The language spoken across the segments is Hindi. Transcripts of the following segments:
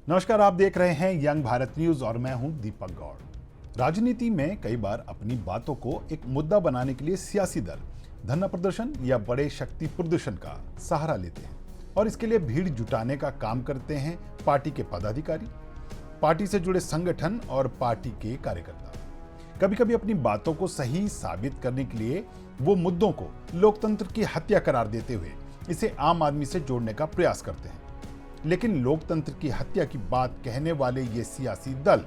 नमस्कार, आप देख रहे हैं यंग भारत न्यूज और मैं हूं दीपक गौड़। राजनीति में कई बार अपनी बातों को एक मुद्दा बनाने के लिए सियासी दल धरना प्रदर्शन या बड़े शक्ति प्रदर्शन का सहारा लेते हैं और इसके लिए भीड़ जुटाने का काम करते हैं पार्टी के पदाधिकारी, पार्टी से जुड़े संगठन और पार्टी के कार्यकर्ता। कभी कभी अपनी बातों को सही साबित करने के लिए वो मुद्दों को लोकतंत्र की हत्या करार देते हुए इसे आम आदमी से जोड़ने का प्रयास करते हैं। लेकिन लोकतंत्र की हत्या की बात कहने वाले ये सियासी दल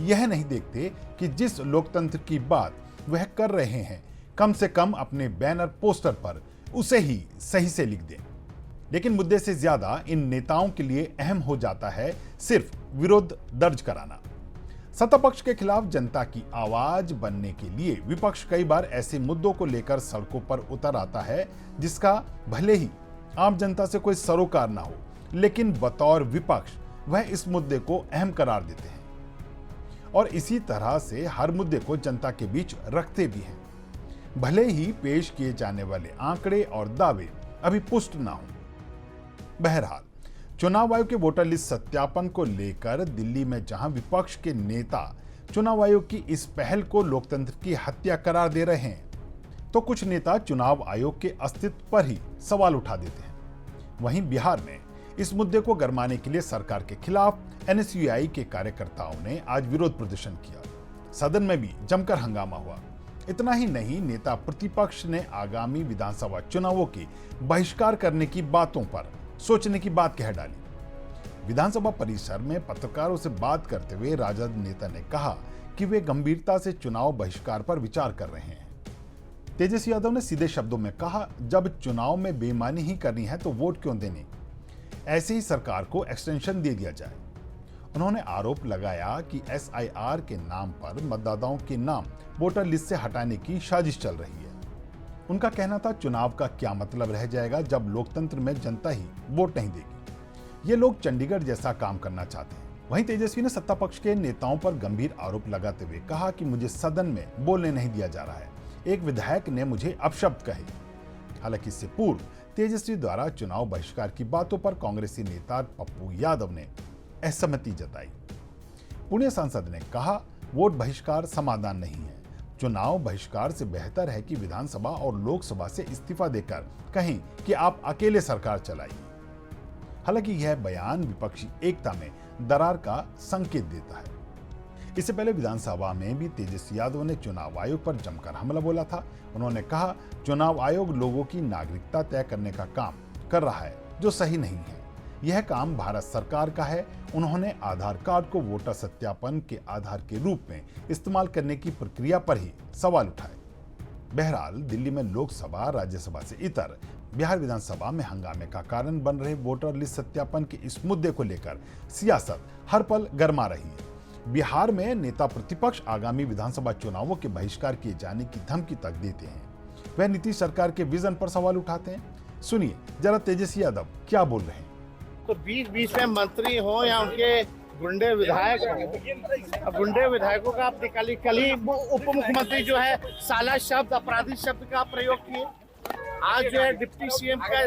यह नहीं देखते कि जिस लोकतंत्र की बात वह कर रहे हैं कम से कम अपने बैनर पोस्टर पर उसे ही सही से लिख दें। लेकिन मुद्दे से ज्यादा इन नेताओं के लिए अहम हो जाता है सिर्फ विरोध दर्ज कराना। सत्ता पक्ष के खिलाफ जनता की आवाज बनने के लिए विपक्ष कई बार ऐसे मुद्दों को लेकर सड़कों पर उतर आता है जिसका भले ही आम जनता से कोई सरोकार ना हो, लेकिन बतौर विपक्ष वह इस मुद्दे को अहम करार देते हैं और इसी तरह से हर मुद्दे को जनता के बीच रखते भी हैं, भले ही पेश किए जाने वाले आंकड़े और दावे अभी पुष्ट ना हो। बहरहाल, चुनाव आयोग के वोटर लिस्ट सत्यापन को लेकर दिल्ली में जहां विपक्ष के नेता चुनाव आयोग की इस पहल को लोकतंत्र की हत्या करार दे रहे हैं, तो कुछ नेता चुनाव आयोग के अस्तित्व पर ही सवाल उठा देते हैं। वहीं बिहार में इस मुद्दे को गरमाने के लिए सरकार के खिलाफ एनएसयूआई के कार्यकर्ताओं ने आज विरोध प्रदर्शन किया। सदन में भी जमकर हंगामा हुआ। इतना ही नहीं, नेता प्रतिपक्ष ने आगामी विधानसभा चुनावों के बहिष्कार करने की बातों पर सोचने की बात कह डाली। विधानसभा परिसर में पत्रकारों से बात करते हुए राजद नेता ने कहा कि वे गंभीरता से चुनाव बहिष्कार पर विचार कर रहे हैं। तेजस्वी यादव ने सीधे शब्दों में कहा, जब चुनाव में बेईमानी ही करनी है तो वोट क्यों देने, ऐसे ही सरकार को एक्सटेंशन दे दिया जाए। उन्होंने आरोप लगाया कि एसआईआर के नाम पर मतदाताओं के नाम वोटर लिस्ट से हटाने की साजिश चल रही है। उनका कहना था, चुनाव का क्या मतलब रह जाएगा जब लोकतंत्र में जनता ही वोट नहीं देगी। ये लोग चंडीगढ़ जैसा काम करना चाहते हैं। वहीं तेजस्वी ने सत्ता पक्ष के नेताओं पर गंभीर आरोप लगाते हुए कहा कि मुझे सदन में बोलने नहीं दिया जा रहा है, एक विधायक ने मुझे अपशब्द कहे। हालांकि इससे पूर्व तेजस्वी द्वारा चुनाव बहिष्कार की बातों पर कांग्रेसी नेता पप्पू यादव ने असहमति जताई। पुणे सांसद ने कहा, वोट बहिष्कार समाधान नहीं है। चुनाव बहिष्कार से बेहतर है कि विधानसभा और लोकसभा से इस्तीफा देकर कहें कि आप अकेले सरकार चलाइए। हालांकि यह बयान विपक्षी एकता में दरार का संकेत देता है। इससे पहले विधानसभा में भी तेजस्वी यादव ने चुनाव आयोग पर जमकर हमला बोला था। उन्होंने कहा, चुनाव आयोग लोगों की नागरिकता तय करने का काम कर रहा है जो सही नहीं है। यह काम भारत सरकार का है। उन्होंने आधार कार्ड को वोटर सत्यापन के आधार के रूप में इस्तेमाल करने की प्रक्रिया पर ही सवाल उठाए। बहरहाल, दिल्ली में लोकसभा, राज्यसभा से इतर बिहार विधानसभा में हंगामे का कारण बन रहे वोटर लिस्ट सत्यापन के इस मुद्दे को लेकर सियासत हर पल गर्मा रही है। बिहार में नेता प्रतिपक्ष आगामी विधानसभा चुनावों के बहिष्कार किए जाने की धमकी तक देते हैं। वह नीतीश सरकार के विजन पर सवाल उठाते हैं। सुनिए जरा तेजस्वी यादव क्या बोल रहे हैं। तो बीच बीच में मंत्री हो या उनके गुंडे विधायक हो, गुंडे विधायकों का आप कल ही उप मुख्यमंत्री जो है साला शब्द, अपराधी शब्द का प्रयोग किए। आज जो है डिप्टी सीएम का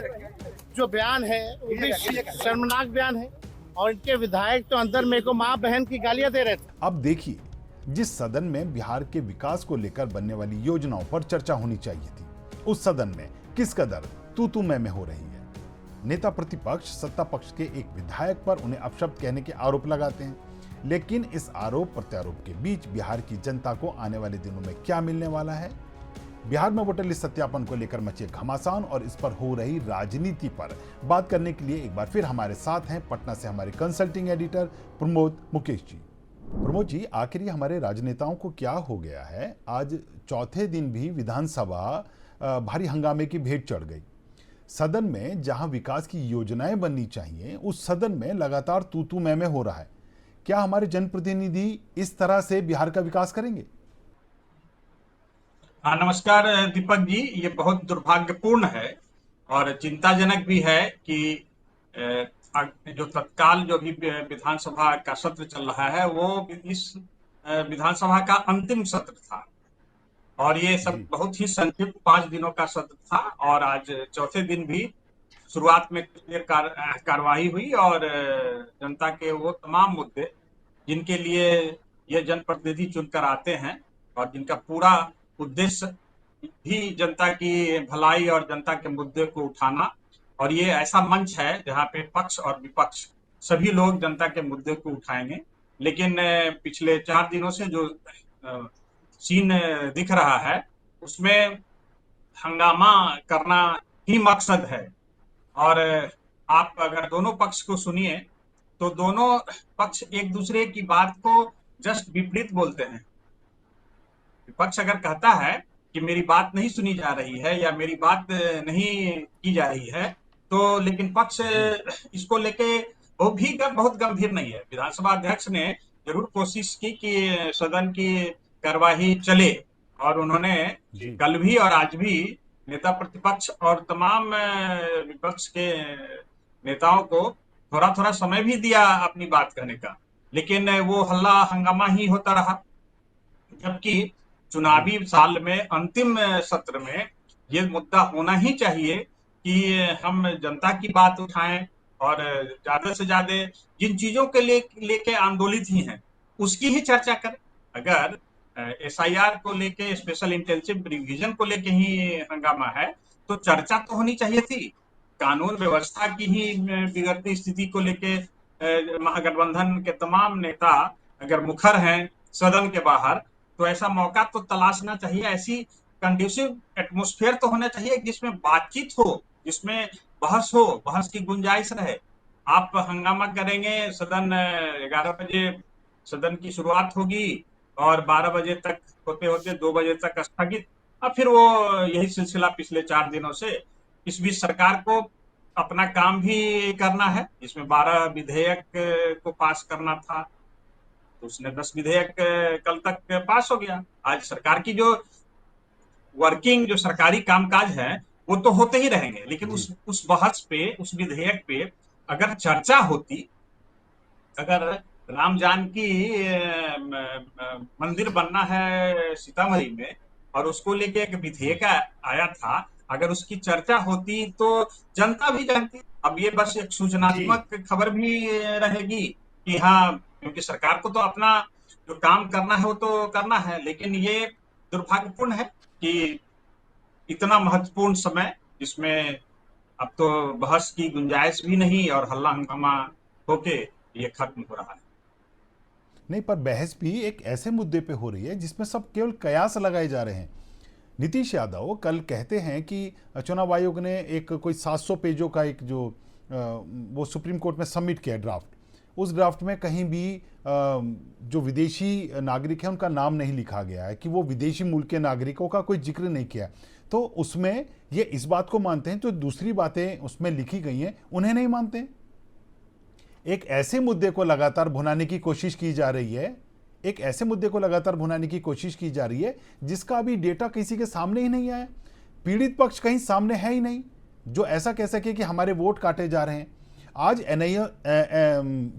जो बयान है वो भी शर्मनाक बयान है और इनके विधायक तो अंदर मेरे को माँ बहन की गालियां दे रहे थे। अब देखिए, जिस सदन में बिहार के विकास को लेकर बनने वाली योजनाओं पर चर्चा होनी चाहिए थी, उस सदन में किस कदर तू मैं हो रही है। नेता प्रतिपक्ष सत्ता पक्ष के एक विधायक पर उन्हें अपशब्द कहने के आरोप लगाते हैं, लेकिन इस आरोप प्रत्यारोप के बीच बिहार की जनता को आने वाले दिनों में क्या मिलने वाला है। बिहार में वोटर लिस्ट सत्यापन को लेकर मचे घमासान और इस पर हो रही राजनीति पर बात करने के लिए एक बार फिर हमारे साथ हैं पटना से हमारे कंसल्टिंग एडिटर प्रमोद मुकेश जी। प्रमोद जी, आखिर हमारे राजनेताओं को क्या हो गया है? आज चौथे दिन भी विधानसभा भारी हंगामे की भेंट चढ़ गई। सदन में जहां विकास की योजनाएं बननी चाहिए, उस सदन में लगातार तू मैं हो रहा है। क्या हमारे जनप्रतिनिधि इस तरह से बिहार का विकास करेंगे? हाँ, नमस्कार दीपक जी। ये बहुत दुर्भाग्यपूर्ण है और चिंताजनक भी है कि जो तत्काल जो भी विधानसभा का सत्र चल रहा है वो इस विधानसभा का अंतिम सत्र था और ये सब बहुत ही संक्षिप्त 5 दिनों का सत्र था और आज चौथे दिन भी शुरुआत में कुछ देर कार्यवाही हुई और जनता के वो तमाम मुद्दे जिनके लिए ये जनप्रतिनिधि चुनकर आते हैं और जिनका पूरा उद्देश्य भी जनता की भलाई और जनता के मुद्दे को उठाना, और ये ऐसा मंच है जहाँ पे पक्ष और विपक्ष सभी लोग जनता के मुद्दे को उठाएंगे। लेकिन पिछले 4 दिनों से जो सीन दिख रहा है उसमें हंगामा करना ही मकसद है। और आप अगर दोनों पक्ष को सुनिए तो दोनों पक्ष एक दूसरे की बात को जस्ट विपरीत बोलते हैं। विपक्ष अगर कहता है कि मेरी बात नहीं सुनी जा रही है या मेरी बात नहीं की जा रही है, तो लेकिन पक्ष इसको लेके वो भी बहुत गंभीर नहीं है। विधानसभा अध्यक्ष ने जरूर कोशिश की कि सदन की कार्यवाही चले, और उन्होंने कल भी और आज भी नेता प्रतिपक्ष और तमाम विपक्ष के नेताओं को थोड़ा थोड़ा समय भी दिया अपनी बात कहने का, लेकिन वो हल्ला हंगामा ही होता रहा। जबकि चुनावी साल में अंतिम सत्र में ये मुद्दा होना ही चाहिए कि हम जनता की बात उठाएं और ज्यादा से ज्यादा जिन चीजों के लेके आंदोलित ही हैं उसकी ही चर्चा करें। अगर एसआईआर को लेके, स्पेशल इंटेंसिव रिवीजन को लेके ही हंगामा है तो चर्चा तो होनी चाहिए थी। कानून व्यवस्था की ही बिगड़ती स्थिति को लेके महागठबंधन के तमाम नेता अगर मुखर हैं सदन के बाहर, तो ऐसा मौका तो तलाशना चाहिए। ऐसी कंड्यूसिव एटमॉस्फेयर तो होना चाहिए जिसमें बातचीत हो, जिसमें बहस हो, बहस की गुंजाइश रहे। आप हंगामा करेंगे, सदन 11 बजे सदन की शुरुआत होगी और 12 बजे तक होते होते 2 बजे तक स्थगित। अब फिर वो यही सिलसिला पिछले 4 दिनों से। इस बीच सरकार को अपना काम भी करना है। इसमें 12 विधेयक को पास करना था, तो उसने 10 विधेयक कल तक पास हो गया। आज सरकार की जो वर्किंग, जो सरकारी कामकाज है वो तो होते ही रहेंगे, लेकिन उस बहस पे, उस विधेयक पे अगर चर्चा होती, अगर राम जानकी मंदिर बनना है सीतामढ़ी में और उसको लेके एक विधेयक आया था, अगर उसकी चर्चा होती तो जनता भी जानती। अब ये बस एक सूचनात्मक खबर भी रहेगी कि हाँ, क्योंकि सरकार को तो अपना जो काम करना है वो तो करना है, लेकिन ये दुर्भाग्यपूर्ण है कि इतना महत्वपूर्ण समय जिसमें अब तो बहस की गुंजाइश भी नहीं और हल्ला हंगामा होके ये खत्म हो रहा है। नहीं, पर बहस भी एक ऐसे मुद्दे पे हो रही है जिसमें सब केवल कयास लगाए जा रहे हैं। नीतीश यादव कल कहते हैं कि चुनाव आयोग ने एक कोई 700 पेजों का एक जो वो सुप्रीम कोर्ट में सबमिट किया ड्राफ्ट, उस ड्राफ्ट में कहीं भी जो विदेशी नागरिक हैं उनका नाम नहीं लिखा गया है, कि वो विदेशी मूल के नागरिकों का कोई जिक्र नहीं किया। तो उसमें ये इस बात को मानते हैं, तो दूसरी बातें उसमें लिखी गई हैं उन्हें नहीं मानते। एक ऐसे मुद्दे को लगातार भुनाने की कोशिश की जा रही है, एक ऐसे मुद्दे को लगातार भुनाने की कोशिश की जा रही है जिसका अभी डेटा किसी के सामने ही नहीं आया। पीड़ित पक्ष कहीं सामने है ही नहीं जो ऐसा कह सके कि हमारे वोट काटे जा रहे हैं। आज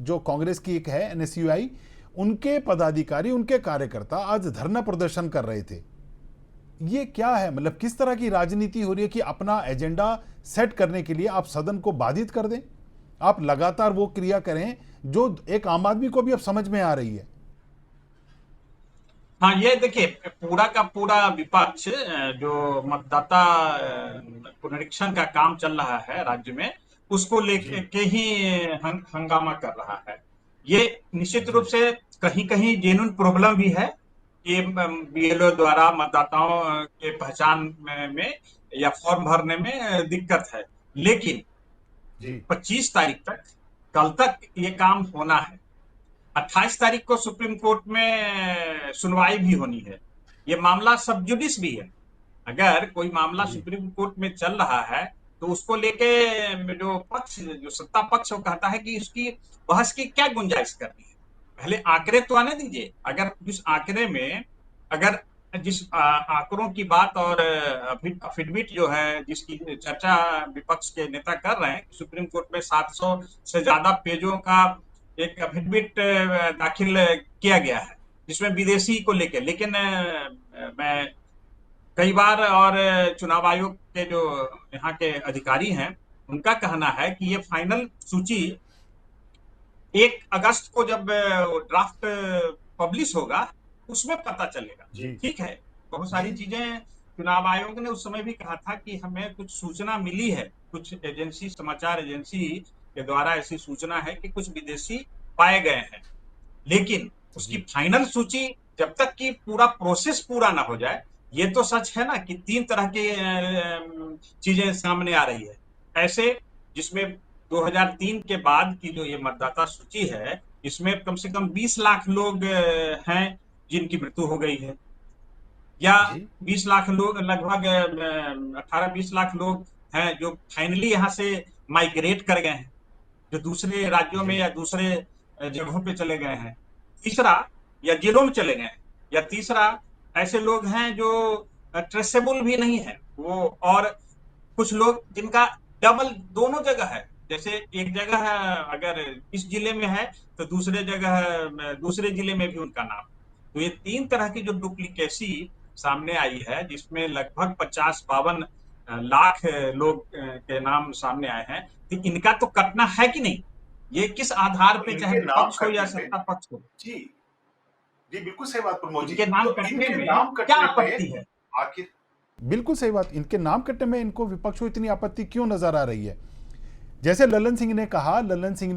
जो कांग्रेस की एक है NSUI, उनके पदाधिकारी, उनके कार्यकर्ता आज धरना प्रदर्शन कर रहे थे। ये क्या है? मतलब किस तरह की राजनीति हो रही है कि अपना एजेंडा सेट करने के लिए आप सदन को बाधित कर दें, आप लगातार वो क्रिया करें जो एक आम आदमी को भी अब समझ में आ रही है। हाँ, ये देखिए, पूरा का पूरा विपक्ष जो मतदाता पुनरीक्षण का काम चल रहा है राज्य में, उसको लेके के ही हंगामा कर रहा है। ये निश्चित रूप से कहीं कहीं जेन्युइन प्रॉब्लम भी है कि BLO द्वारा मतदाताओं के पहचान में या फॉर्म भरने में दिक्कत है, लेकिन 25 तारीख तक, कल तक ये काम होना है। 28 तारीख को सुप्रीम कोर्ट में सुनवाई भी होनी है। ये मामला सब जुडिस भी है। अगर कोई मामला सुप्रीम कोर्ट में चल रहा है तो उसको लेके जो पक्ष, जो सत्ता पक्ष, वो कहता है कि उसकी बहस की क्या गुंजाइश करनी है, पहले आंकड़े तो आने दीजिए। अगर जिस आंकड़े में, अगर जिस आंकड़ों की बात और अफिडविट जो है जिसकी चर्चा विपक्ष के नेता कर रहे हैं, सुप्रीम कोर्ट में 700 से ज्यादा पेजों का एक अफिडविट दाखिल किया गया है जिसमें विदेशी को लेकर, लेकिन मैं कई बार, और चुनाव आयोग के जो यहाँ के अधिकारी हैं उनका कहना है कि ये फाइनल सूची 1 अगस्त को जब ड्राफ्ट पब्लिश होगा उसमें पता चलेगा। जी ठीक है, बहुत सारी चीजें चुनाव आयोग ने उस समय भी कहा था कि हमें कुछ सूचना मिली है, कुछ एजेंसी, समाचार एजेंसी के द्वारा ऐसी सूचना है कि कुछ विदेशी पाए गए हैं, लेकिन उसकी जी फाइनल सूची जब तक कि पूरा प्रोसेस पूरा ना हो जाए, ये तो सच है ना कि 3 तरह की चीजें सामने आ रही है ऐसे, जिसमें 2003 के बाद की जो ये मतदाता सूची है, इसमें कम से कम 20 लाख लोग हैं जिनकी मृत्यु हो गई है, या जी 20 लाख लोग, लगभग 18-20 लाख लोग हैं जो फाइनली यहाँ से माइग्रेट कर गए हैं, जो दूसरे राज्यों में जी या दूसरे जगहों पे चले गए हैं। तीसरा, या जेलों में चले गए हैं। या तीसरा, ऐसे लोग हैं जो ट्रेसेबल भी नहीं है वो, और कुछ लोग जिनका डबल दोनों जगह है, जैसे एक जगह है अगर इस जिले में है तो दूसरे जगह दूसरे जिले में भी उनका नाम। तो ये 3 तरह की जो डुप्लीकेसी सामने आई है, जिसमें लगभग 50-52 लाख लोग के नाम सामने आए हैं, तो इनका तो कटना है कि नहीं? ये किस आधार तो पे, चाहे इनके नाम विपक्ष हो या कटने पे सत्ता पक्ष हो, जी जी बिल्कुल सही बात प्रमोद जी। इनके नाम तो कटने इनके में नाम क्या कटने पे आपत्ति है? आखिर बिल्कुल सही बात, इनके नाम कटने में इनको विपक्ष को इतनी आपत्ति क्यों नजर आ रही है? जैसे ललन सिंह ने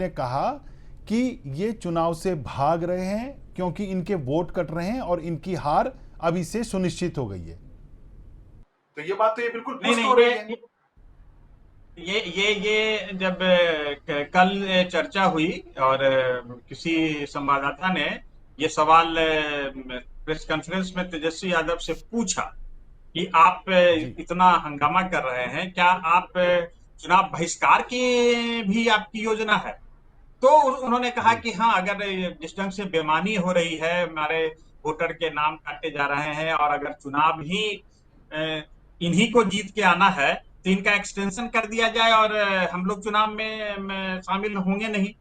कहा कि ये चुनाव से भाग रहे हैं क्योंकि इनके वोट कट रहे हैं और इनकी हार अभी से सुनिश्चित हो गई है। तो ये बात तो ये बिल्कुल नहीं पुष्ट हो नहीं, रही है। ये जब कल चर्चा हुई और किसी संवाददाता ने ये सवाल प्रेस कॉन्फ्रेंस में तेजस्वी यादव से पूछा कि आप जी इतना हंगामा कर रहे हैं, क्या आप चुनाव बहिष्कार की भी आपकी योजना है? तो उन्होंने कहा जी कि हाँ, अगर जिस ढंग से बेईमानी हो रही है, हमारे वोटर के नाम काटे जा रहे हैं, और अगर चुनाव ही इन्हीं को जीत के आना है तो इनका एक्सटेंशन कर दिया जाए और हम लोग चुनाव में शामिल होंगे नहीं,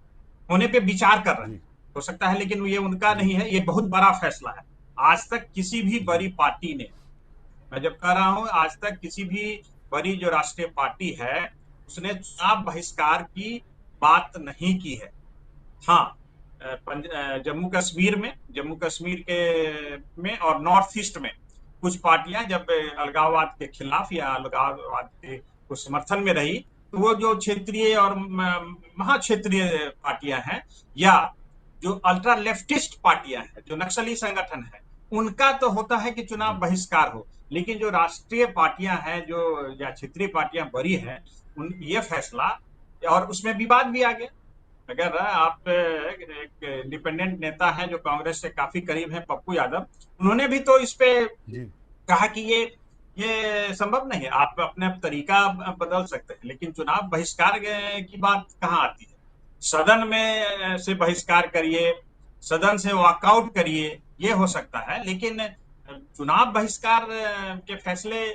होने पे विचार कर रहे हैं। जी हो सकता है, लेकिन ये उनका जी नहीं है, ये बहुत बड़ा फैसला है। आज तक किसी भी जी बड़ी पार्टी ने, मैं जब कह रहा हूं आज तक किसी भी बड़ी जो राष्ट्रीय पार्टी है, उसने चुनाव बहिष्कार की बात नहीं की है। हाँ, जम्मू कश्मीर के में और नॉर्थ ईस्ट में कुछ पार्टियां जब अलगाववाद के खिलाफ या अलगाववाद के को समर्थन में रही, तो वो जो क्षेत्रीय और महाक्षेत्रीय पार्टियां हैं, या जो अल्ट्रा लेफ्टिस्ट पार्टियां हैं, जो नक्सली संगठन है, उनका तो होता है कि चुनाव जी बहिष्कार हो। लेकिन जो राष्ट्रीय पार्टियां हैं, जो या क्षेत्रीय पार्टियां बड़ी हैं, उन ये फैसला, और उसमें विवाद भी आ गया। अगर आप एक इंडिपेंडेंट नेता हैं जो कांग्रेस से काफी करीब हैं, पप्पू यादव, उन्होंने भी तो इस पे जी कहा कि ये संभव नहीं है, आप अपने तरीका बदल सकते हैं, लेकिन चुनाव बहिष्कार की बात कहाँ आती है? सदन में से बहिष्कार करिए, सदन से वॉकआउट करिए, ये हो सकता है, लेकिन चुनाव बहिष्कार के फैसले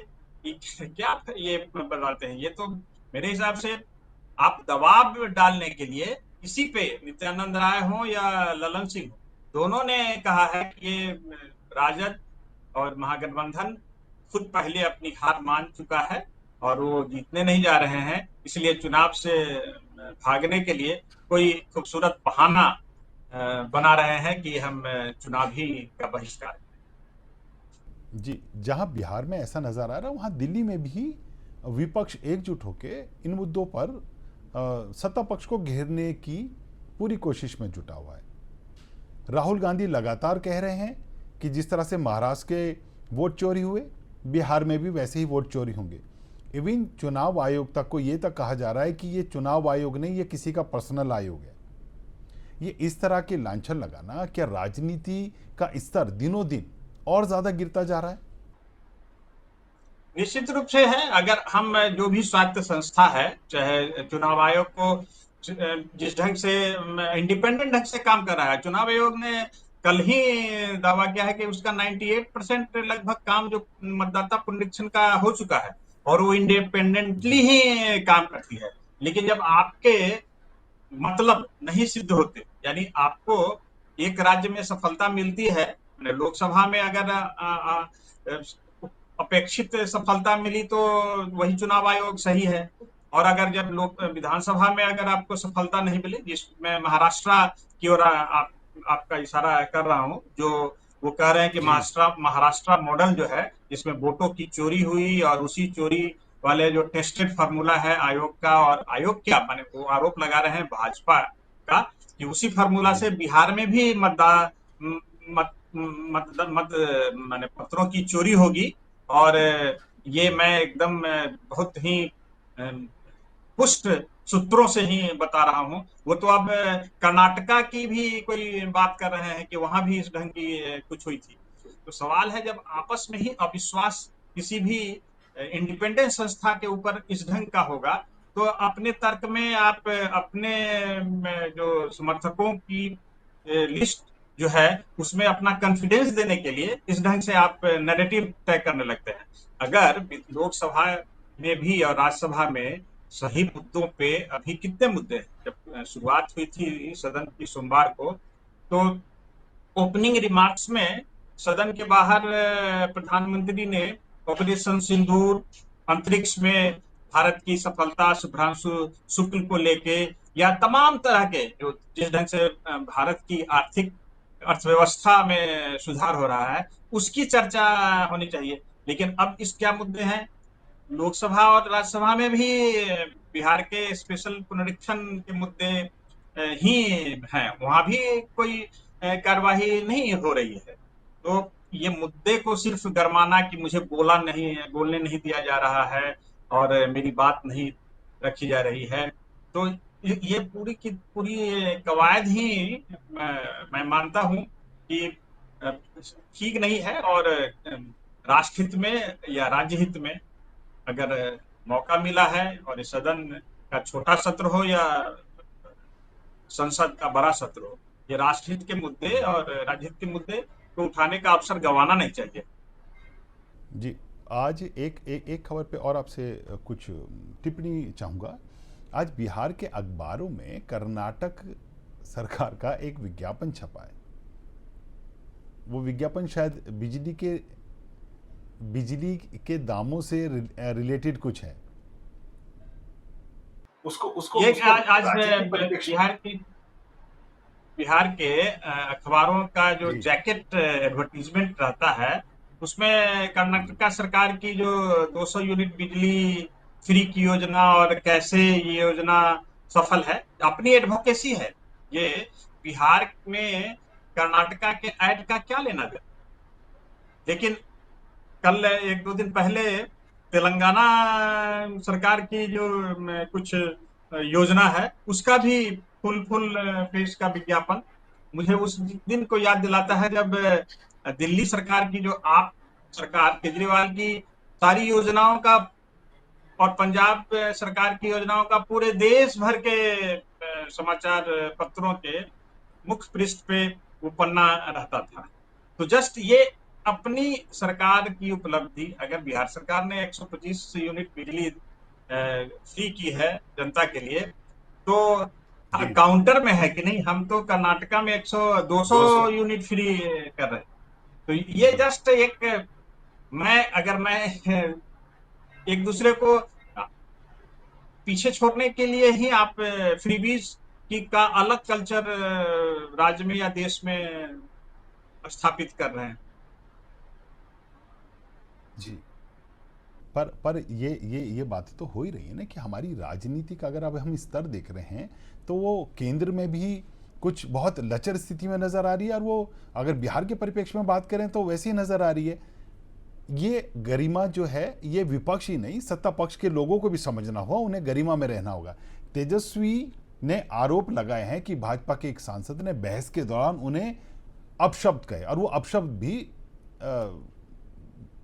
क्या ये बदलते हैं? ये तो मेरे हिसाब से आप दबाव डालने के लिए किसी पे, नित्यानंद राय हो या ललन सिंह हो, दोनों ने कहा है कि ये राजद और महागठबंधन खुद पहले अपनी हार मान चुका है और वो जीतने नहीं जा रहे हैं, इसलिए चुनाव से भागने के लिए कोई खूबसूरत बहाना बना रहे हैं कि हम चुनाव ही का बहिष्कार। जी, जहां बिहार में ऐसा नजर आ रहा है, वहां दिल्ली में भी विपक्ष एकजुट होकर इन मुद्दों पर सत्ता पक्ष को घेरने की पूरी कोशिश में जुटा हुआ है। राहुल गांधी लगातार कह रहे हैं कि जिस तरह से महाराष्ट्र के वोट चोरी हुए, बिहार में भी वैसे ही वोट चोरी होंगे। इवन चुनाव आयोग तक को ये तक कहा जा रहा है कि ये चुनाव आयोग नहीं, ये किसी का पर्सनल आयोग है। ये इस तरह के लांछन लगाना क्या राजनीति का स्तर दिनों दिन और ज्यादा गिरता जा रहा है? निश्चित रूप से है। अगर हम जो भी स्वायत्त संस्था है, चाहे चुनाव आयोग को जिस ढंग से इंडिपेंडेंट ढंग से काम कर रहा है, चुनाव आयोग ने कल ही दावा किया है कि उसका 98% लगभग काम जो मतदाता पुनरीक्षण का हो चुका है, और वो इंडिपेंडेंटली जी ही काम करती है। लेकिन जब आपके मतलब नहीं सिद्ध होते, यानी आपको एक राज्य में सफलता मिलती है, लोकसभा में अगर अपेक्षित सफलता मिली तो वही चुनाव आयोग सही है, और अगर जब लोग विधानसभा में अगर आपको सफलता नहीं मिले, जिसमें महाराष्ट्र की ओर आपका इशारा कर रहा हूं, जो वो कह रहे हैं कि जी महाराष्ट्र मॉडल जो है, जिसमें वोटों की चोरी हुई और उसी चोरी वाले जो टेस्टेड फार्मूला है आयोग का, और आयोग क्या माने वो आरोप लगा रहे हैं भाजपा का कि उसी फार्मूला जी से बिहार में भी मतदान मत मत मत माने पत्रों की चोरी होगी। और ये जी मैं एकदम बहुत ही पुष्ट सूत्रों से ही बता रहा हूँ। वो तो अब कर्नाटका की भी कोई बात कर रहे हैं कि वहां भी इस ढंग की कुछ हुई थी। तो सवाल है, जब आपस में ही अविश्वास किसी भी इंडिपेंडेंट संस्था के ऊपर इस ढंग का होगा, तो अपने तर्क में आप अपने जो समर्थकों की लिस्ट जो है उसमें अपना कॉन्फिडेंस देने के लिए इस ढंग से आप नैरेटिव तय करने लगते हैं। अगर लोकसभा में भी और राज्यसभा में सही मुद्दों पे अभी कितने मुद्दे हैं, जब शुरुआत हुई थी सदन की सोमवार को, तो ओपनिंग रिमार्क्स में सदन के बाहर प्रधानमंत्री ने ऑपरेशन सिंदूर, अंतरिक्ष में भारत की सफलता, शुभ्रांशु शुक्ल को लेके, या तमाम तरह के जो जिस ढंग से भारत की आर्थिक अर्थव्यवस्था में सुधार हो रहा है उसकी चर्चा होनी चाहिए। लेकिन अब इस क्या मुद्दे हैं, लोकसभा और राज्यसभा में भी बिहार के स्पेशल पुनरीक्षण के मुद्दे ही हैं, वहां भी कोई कार्यवाही नहीं हो रही है। तो ये मुद्दे को सिर्फ गरमाना कि मुझे बोलने नहीं दिया जा रहा है और मेरी बात नहीं रखी जा रही है, तो ये पूरी की पूरी कवायद ही मैं मानता हूं कि ठीक नहीं है। और राष्ट्र हित में या राज्य हित में अगर मौका मिला है, और इस सदन का छोटा सत्र हो या संसद का बड़ा सत्र हो, ये राष्ट्रहित के मुद्दे और राज्यहित के मुद्दे को उठाने का अवसर गंवाना नहीं चाहिए। जी। आज एक खबर पे और आपसे कुछ टिप्पणी चाहूँगा। आज बिहार के अखबारों में कर्नाटक सरकार का एक विज्ञापन छपा है। वो विज्ञापन शायद बिजली के दामों से रिलेटेड कुछ है। उसको उसको ये उसको आज राजनीतिक परिप्रेक्ष्य। बिहार के अखबारों का जो जी जैकेट एडवर्टीजमेंट रहता है, उसमें कर्नाटक सरकार की जो 200 यूनिट बिजली फ्री की योजना और कैसे ये योजना सफल है, अपनी एडवोकेसी है ये। बिहार में कर्नाटका के ऐड का क्या लेना देना। लेकिन कल एक दो दिन पहले तेलंगाना सरकार की जो कुछ योजना है उसका भी फुल फुल पेज का विज्ञापन मुझे उस दिन को याद दिलाता है, जब दिल्ली सरकार की जो आप सरकार केजरीवाल की सारी योजनाओं का और पंजाब सरकार की योजनाओं का पूरे देश भर के समाचार पत्रों के मुख्य पृष्ठ पे वो पन्ना रहता था। तो जस्ट ये अपनी सरकार की उपलब्धि, अगर बिहार सरकार ने 125 यूनिट बिजली फ्री की है जनता के लिए, तो जी काउंटर में है कि नहीं, हम तो कर्नाटका में 200 200 यूनिट फ्री कर रहे हैं। तो ये जी जस्ट एक मैं एक दूसरे को पीछे छोड़ने के लिए ही आप फ्रीबीज की का अलग कल्चर राज्य में या देश में स्थापित कर रहे हैं। जी। पर ये बात तो हो ही रही है ना कि हमारी राजनीति का अगर अब हम स्तर देख रहे हैं तो वो केंद्र में भी कुछ बहुत लचर स्थिति में नजर आ रही है, और वो अगर बिहार के परिप्रेक्ष्य में बात करें तो वैसे ही नजर आ रही है। ये गरिमा जो है ये विपक्ष ही नहीं, सत्ता पक्ष के लोगों को भी समझना होगा, उन्हें गरिमा में रहना होगा। तेजस्वी ने आरोप लगाए हैं कि भाजपा के एक सांसद ने बहस के दौरान उन्हें अपशब्द कहे, और वो अपशब्द भी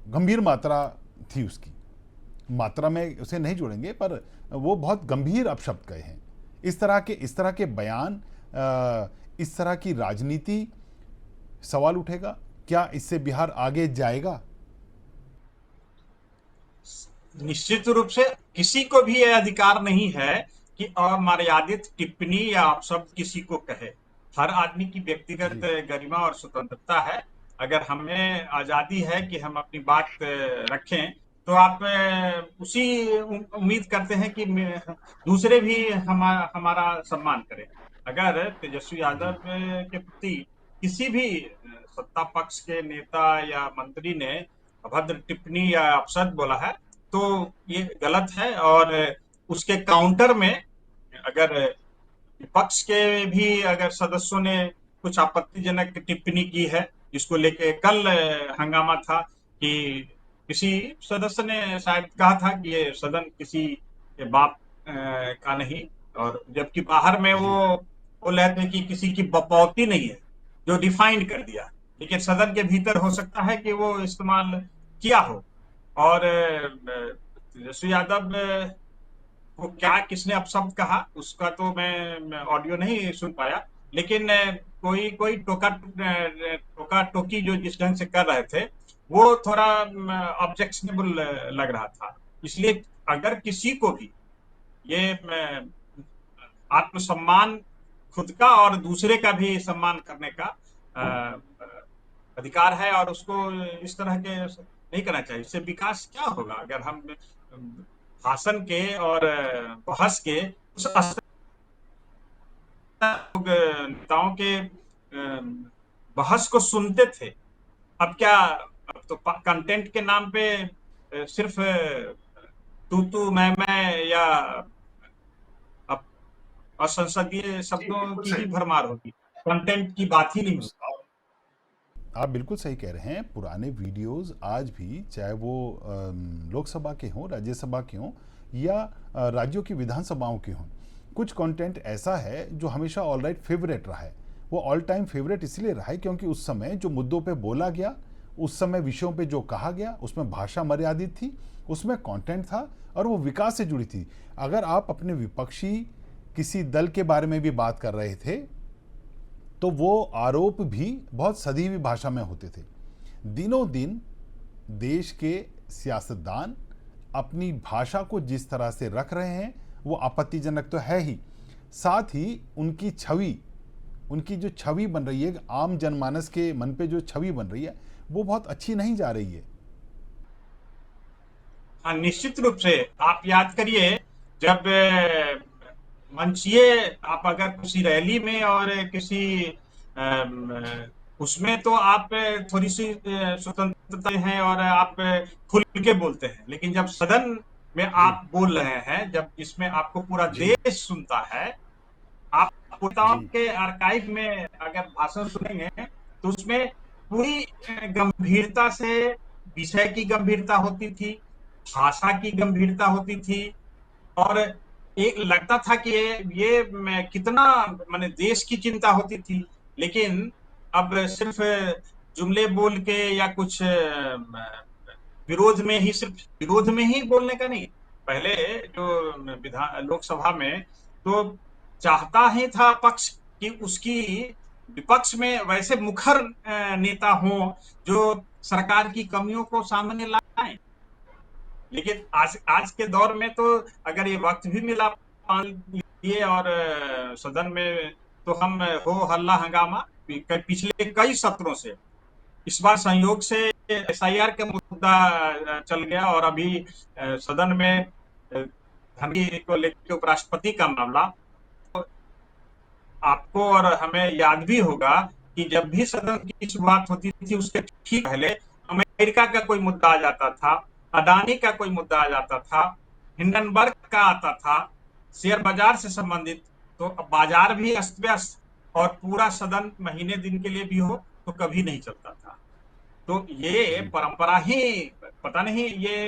गंभीर मात्रा थी, उसकी मात्रा में उसे नहीं जोड़ेंगे, पर वो बहुत गंभीर अपशब्द कहे हैं। इस तरह के बयान, इस तरह की राजनीति, सवाल उठेगा क्या इससे बिहार आगे जाएगा? निश्चित रूप से किसी को भी यह अधिकार नहीं है कि अमर्यादित टिप्पणी या अपशब्द किसी को कहे। हर आदमी की व्यक्तिगत जी गरिमा और स्वतंत्रता है। अगर हमें आजादी है कि हम अपनी बात रखें, तो आप उसी उम्मीद करते हैं कि दूसरे भी हमारा सम्मान करें। अगर तेजस्वी यादव के प्रति किसी भी सत्ता पक्ष के नेता या मंत्री ने अभद्र टिप्पणी या अपशब्द बोला है तो ये गलत है, और उसके काउंटर में अगर विपक्ष के भी अगर सदस्यों ने कुछ आपत्तिजनक टिप्पणी की है, जिसको लेके कल हंगामा था कि किसी सदस्य ने शायद कहा था कि ये सदन किसी के बाप का नहीं, और जबकि बाहर में वो बोल रहे थे कि किसी की बपौती नहीं है, जो डिफाइन कर दिया, लेकिन सदन के भीतर हो सकता है कि वो इस्तेमाल किया हो। और तेजस्वी यादव वो क्या किसने अपशब्द कहा उसका तो मैं ऑडियो नहीं सुन पाया, लेकिन कोई कोई टोका टोकी जो जिस ढंग से कर रहे थे वो थोड़ा ऑब्जेक्शनेबल लग रहा था। इसलिए अगर किसी को भी ये आत्मसम्मान खुद का और दूसरे का भी सम्मान करने का अधिकार है, और उसको इस तरह के नहीं करना चाहिए। इससे विकास क्या होगा अगर हम भाषण के और बहस के उस नेताओं के बहस को सुनते थे। अब क्या, अब तो कंटेंट के नाम पे सिर्फ तू मैं या अब असंसदीय शब्दों की ही भरमार होगी, कंटेंट की बात ही नहीं होगी। आप बिल्कुल सही कह रहे हैं। पुराने वीडियोस आज भी, चाहे वो लोकसभा के हों, राज्यसभा के हों, या राज्यों की विधानसभाओं के हों, कुछ कंटेंट ऐसा है जो हमेशा ऑल राइट फेवरेट रहा है। वो ऑल टाइम फेवरेट इसलिए रहा है क्योंकि उस समय जो मुद्दों पे बोला गया, उस समय विषयों पे जो कहा गया, उसमें भाषा मर्यादित थी, उसमें कंटेंट था और वो विकास से जुड़ी थी। अगर आप अपने विपक्षी किसी दल के बारे में भी बात कर रहे थे तो वो आरोप भी बहुत सधी हुई भाषा में होते थे। दिनों दिन देश के सियासतदान अपनी भाषा को जिस तरह से रख रहे हैं वो आपत्तिजनक तो है ही, साथ ही उनकी छवि, उनकी जो छवि बन रही है आम जनमानस के मन पे, जो छवि बन रही है वो बहुत अच्छी नहीं जा रही है। हाँ, निश्चित रूप से आप याद करिए, जब मंचिए आप अगर किसी रैली में और किसी उसमें तो आप थोड़ी सी स्वतंत्रता हैं और आप खुल के बोलते हैं, लेकिन जब सदन में आप बोल रहे हैं, जब इसमें आपको पूरा देश सुनता है, आप नेताओं के आर्काइव में अगर भाषण सुनेंगे तो उसमें पूरी गंभीरता से विषय की गंभीरता होती थी, भाषा की गंभीरता होती थी, और एक लगता था कि ये कितना माने देश की चिंता होती थी। लेकिन अब सिर्फ जुमले बोल के या कुछ विरोध में ही, सिर्फ विरोध में ही बोलने का नहीं, पहले जो लोकसभा में तो चाहता ही था पक्ष कि उसकी विपक्ष में वैसे मुखर नेता हो जो सरकार की कमियों को सामने लाएं। लेकिन आज के दौर में तो अगर ये वक्त भी मिला मान लिए और सदन में, तो हम हो हल्ला हंगामा पिछले कई सत्रों से, इस बार संयोग से एसआईआर का मुद्दा चल गया और अभी सदन में धमकी को लेकर उपराष्ट्रपति का मामला। तो आपको और हमें याद भी होगा कि जब भी सदन की शुरुआत होती थी उसके ठीक पहले अमेरिका का कोई मुद्दा आ जाता था, अडानी का कोई मुद्दा आ जाता था, हिंडनबर्ग का आता था, शेयर बाजार से संबंधित, तो बाजार भी अस्त व्यस्त और पूरा सदन महीने दिन के लिए भी हो तो कभी नहीं चलता था। तो ये परंपरा ही, पता नहीं ये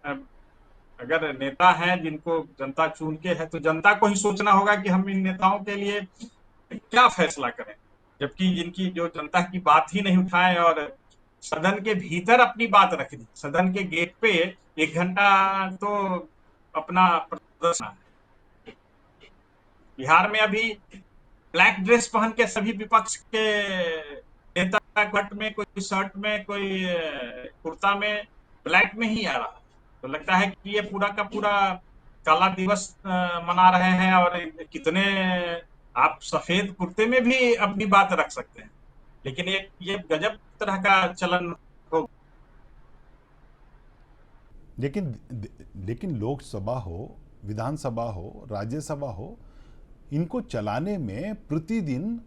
अगर नेता हैं जिनको जनता चुन के है तो जनता को ही सोचना होगा कि हम इन नेताओं के लिए क्या फैसला करें, जबकि जिनकी जो जनता की बात ही नहीं उठाए और सदन के भीतर अपनी बात रख दी, सदन के गेट पे 1 घंटा तो अपना प्रदर्शन है। बिहार में अभी ब्लैक ड्रेस पहन के सभी विपक्ष के नेता कट में, कोई शर्ट में, कोई कुर्ता में, ब्लैक में ही आ रहा। तो लगता है कि ये पूरा का पूरा काला दिवस मना रहे हैं, और कितने आप सफेद कुर्ते में भी अपनी बात रख सकते हैं, लेकिन ये गजब तरह का चलन हो। लेकिन लोकसभा हो, विधानसभा हो, राज्यसभा हो, इनको चलाने में प्रतिदिन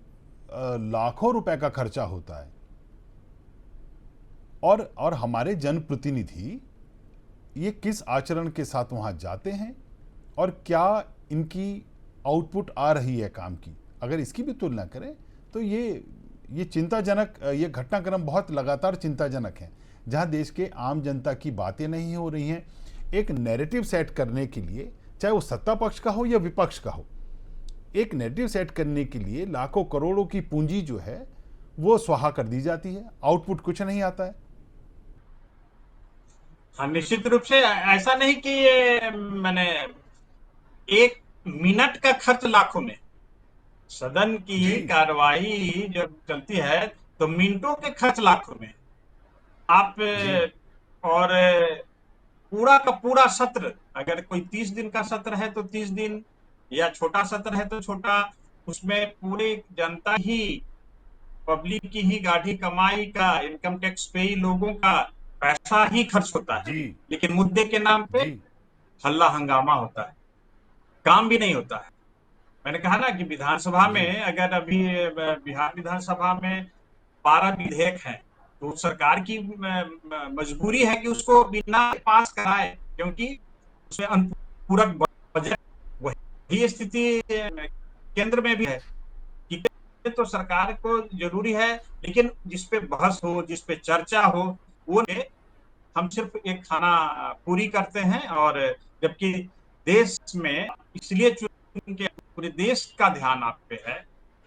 लाखों रुपए का खर्चा होता है। और हमारे जनप्रतिनिधि ये किस आचरण के साथ वहां जाते हैं और क्या इनकी आउटपुट आ रही है काम की, अगर इसकी भी तुलना करें तो ये चिंताजनक, ये घटनाक्रम बहुत लगातार चिंताजनक है, जहां देश के आम जनता की बातें नहीं हो रही हैं। एक नैरेटिव सेट करने के लिए, चाहे वो सत्ता पक्ष का हो या विपक्ष का हो, एक नैरेटिव सेट करने के लिए लाखों करोड़ों की पूंजी जो है वो स्वाहा कर दी जाती है, आउटपुट कुछ नहीं आता है। हाँ, निश्चित रूप से ऐसा नहीं कि ये मैंने 1 मिनट का खर्च लाखों में, सदन की जी। कार्रवाई जब चलती है तो मिनटों के खर्च लाखों में। आप जी। और पूरा का पूरा सत्र, अगर कोई 30 दिन का सत्र है तो 30 दिन, या छोटा सत्र है तो छोटा, उसमें पूरी जनता ही, पब्लिक की ही गाढ़ी कमाई का, इनकम टैक्स पेई लोगों का पैसा ही खर्च होता है। जी। लेकिन मुद्दे के नाम पे जी। हल्ला हंगामा होता है, काम भी नहीं होता है। मैंने कहा ना कि विधानसभा जी। में, अगर अभी बिहार विधानसभा में 12 विधेयक हैं, तो सरकार की मजबूरी है कि उसको बिना पास कराए, क्योंकि उसमें अनुपूरक बजट, वही स्थिति केंद्र में भी है कि तो सरकार को जरूरी है, लेकिन जिसपे बहस हो, जिसपे चर्चा हो, वो हम सिर्फ एक खाना पूरी करते हैं। और जबकि देश में, इसलिए चूंकि पूरे देश का ध्यान आप पे है,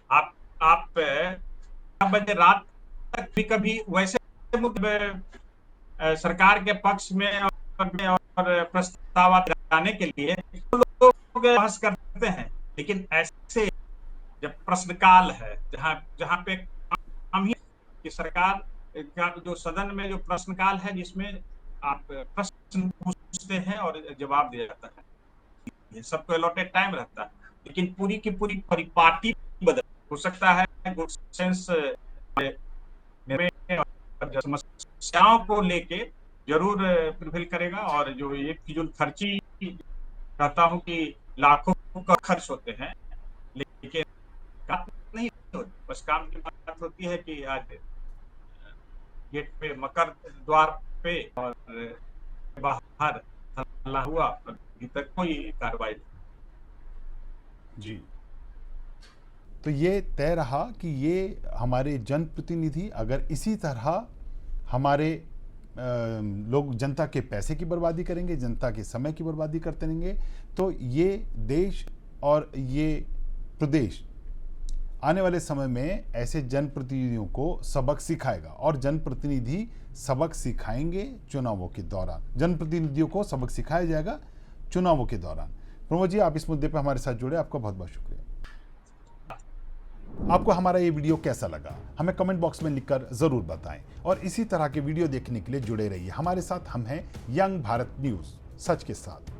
आप 12 बजे रात तक भी कभी वैसे मुद्दे सरकार के पक्ष में और प्रस्ताव लाने के लिए लोग बहस करते हैं, लेकिन ऐसे जब प्रश्नकाल है, जहां पे हम ही कि सरकार का जो सदन में जो प्रश्नकाल है, जिसमें आप प्रश्न पूछते हैं और जवाब दिया जाता है, ये सबको अलॉटेड टाइम रहता है, लेकिन पूरी की पूरी परिपाटी बदल हो सकता है। गुड सेंस समस्याओं को लेके जरूर प्रिवेल करेगा, और जो ये फिजूल खर्ची कहता हूं कि लाखों का खर्च होते हैं, लेकिन काम नहीं होती, बस काम की बात होती है कि आज गेट पे, मकर द्वार पे और बाहर हल्ला हुआ, अभी तक कोई कार्रवाई नहीं। जी। तो ये तय रहा कि ये हमारे जनप्रतिनिधि अगर इसी तरह हमारे लोग जनता के पैसे की बर्बादी करेंगे, जनता के समय की बर्बादी करते रहेंगे, तो ये देश और ये प्रदेश आने वाले समय में ऐसे जनप्रतिनिधियों को सबक सिखाएगा, और जनप्रतिनिधि सबक सिखाएंगे चुनावों के दौरान। जनप्रतिनिधियों को सबक सिखाया जाएगा चुनावों के दौरान। प्रमोद जी, आप इस मुद्दे पर हमारे साथ जुड़े, आपका बहुत बहुत शुक्रिया। आपको हमारा ये वीडियो कैसा लगा, हमें कमेंट बॉक्स में लिखकर जरूर बताएं, और इसी तरह के वीडियो देखने के लिए जुड़े रहिए हमारे साथ। हम हैं यंग भारत न्यूज, सच के साथ।